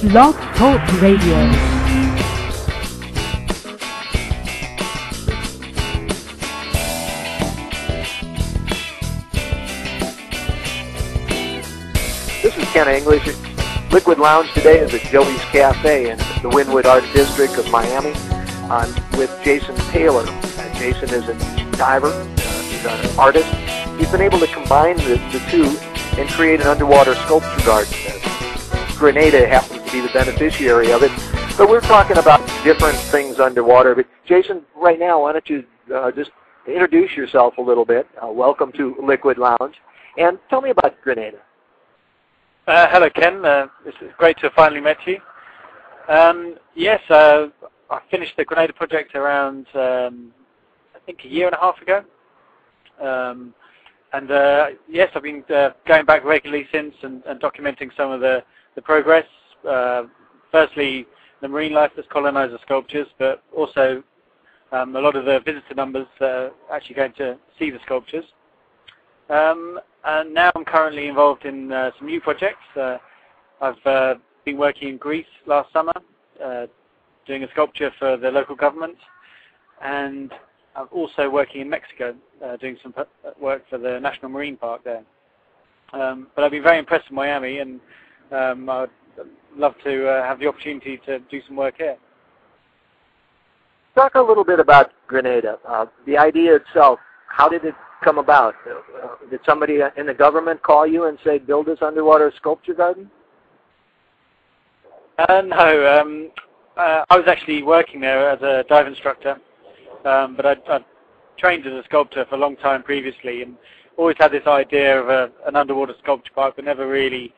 Blog Talk Radio. This is Ken English. Liquid Lounge today is at Joey's Cafe in the Wynwood Art District of Miami. I'm with Jason Taylor. Jason is a diver. He's an artist. He's been able to combine the two and create an underwater sculpture garden. Grenada happens to be the beneficiary of it. But we're talking about different things underwater. But Jason, right now, why don't you just introduce yourself a little bit. Welcome to Liquid Lounge. And tell me about Grenada. Hello, Ken. It's great to have finally met you. Yes, I finished the Grenada project around, I think, a year and a half ago. Yes, I've been going back regularly since and documenting some of the progress. Firstly, the marine life that's colonized the sculptures, but also a lot of the visitor numbers actually going to see the sculptures. And now I'm currently involved in some new projects. I've been working in Greece last summer, doing a sculpture for the local government, and I'm also working in Mexico, doing some work for the National Marine Park there. But I've been very impressed with Miami, and I'd love to have the opportunity to do some work here. Talk a little bit about Grenada. The idea itself, how did it come about? Did somebody in the government call you and say, build this underwater sculpture garden? No. I was actually working there as a dive instructor, but I'd trained as a sculptor for a long time previously and always had this idea of an underwater sculpture park, but never really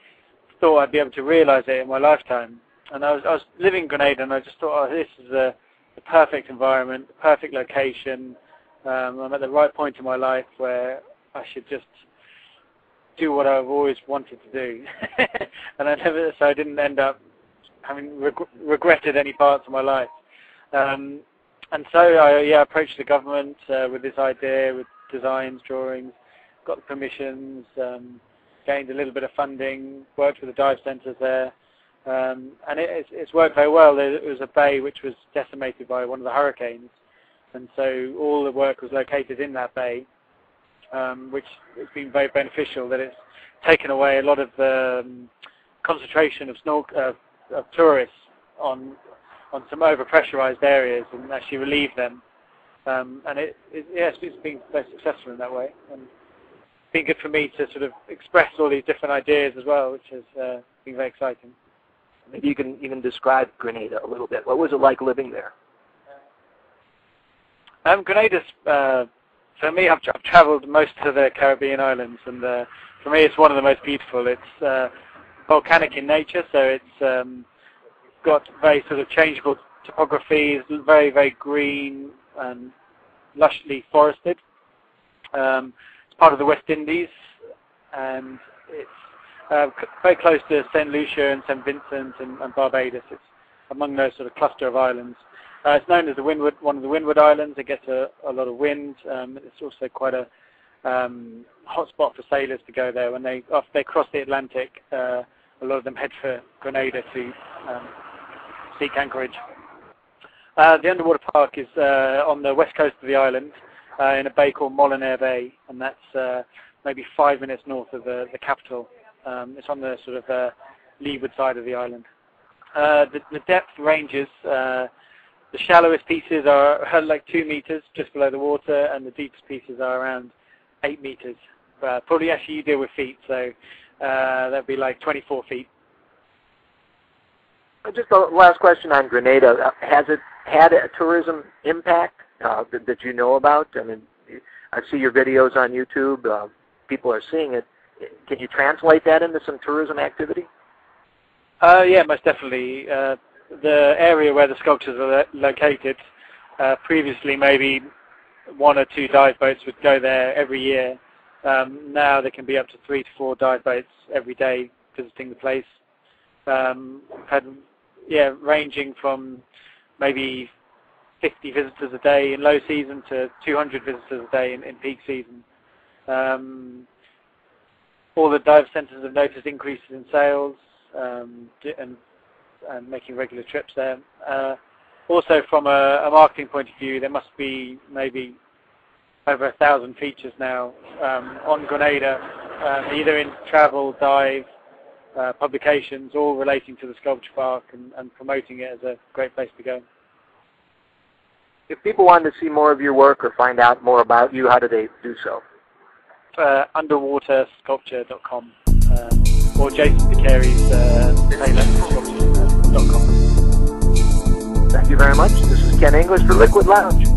thought I'd be able to realize it in my lifetime. And I was living in Grenada, and I just thought, oh, this is the perfect environment, the perfect location. I'm at the right point in my life where I should just do what I've always wanted to do. And I didn't end up having regretted any parts of my life. And so I approached the government with this idea, with designs, drawings, got the permissions, gained a little bit of funding, worked with the dive centres there. And it's worked very well. There was a bay which was decimated by one of the hurricanes. And so all the work was located in that bay, which has been very beneficial, that it's taken away a lot of the concentration of tourists on some overpressurized areas and actually relieve them. And it's been very successful in that way. And it's been good for me to sort of express all these different ideas as well, which has been very exciting. Maybe you can even describe Grenada a little bit. What was it like living there? Grenada's, for me, I've traveled most of the Caribbean islands, and for me it's one of the most beautiful. It's volcanic in nature, so it's got very sort of changeable topography. It's very, very green and lushly forested. It's part of the West Indies, and it's very close to St. Lucia and St. Vincent and Barbados. It's among those sort of cluster of islands. It's known as one of the Windward Islands. It gets a lot of wind. It's also quite a hot spot for sailors to go there. When after they cross the Atlantic, a lot of them head for Grenada to seek anchorage. The underwater park is on the west coast of the island in a bay called Molinaire Bay, and that's maybe 5 minutes north of the capital. It's on the sort of leeward side of the island. The depth ranges. The shallowest pieces are like 2 meters just below the water, and the deepest pieces are around 8 meters. Probably actually you deal with feet, so that'd be like 24 feet. Just a last question on Grenada. Has it had a tourism impact that you know about? I mean, I see your videos on YouTube. People are seeing it. Can you translate that into some tourism activity? Yeah, most definitely. The area where the sculptures are located, previously maybe 1 or 2 dive boats would go there every year. Now there can be up to 3 to 4 dive boats every day visiting the place. Ranging from maybe 50 visitors a day in low season to 200 visitors a day in peak season. All the dive centres have noticed increases in sales, and and making regular trips there. Also, from a marketing point of view, there must be maybe over 1,000 features now on Grenada, either in travel, dive, publications, all relating to the Sculpture Park and promoting it as a great place to go. If people wanted to see more of your work or find out more about you, how do they do so? Underwatersculpture.com or jasoncaires.com. Thank you very much. This is Ken English for Liquid Lounge.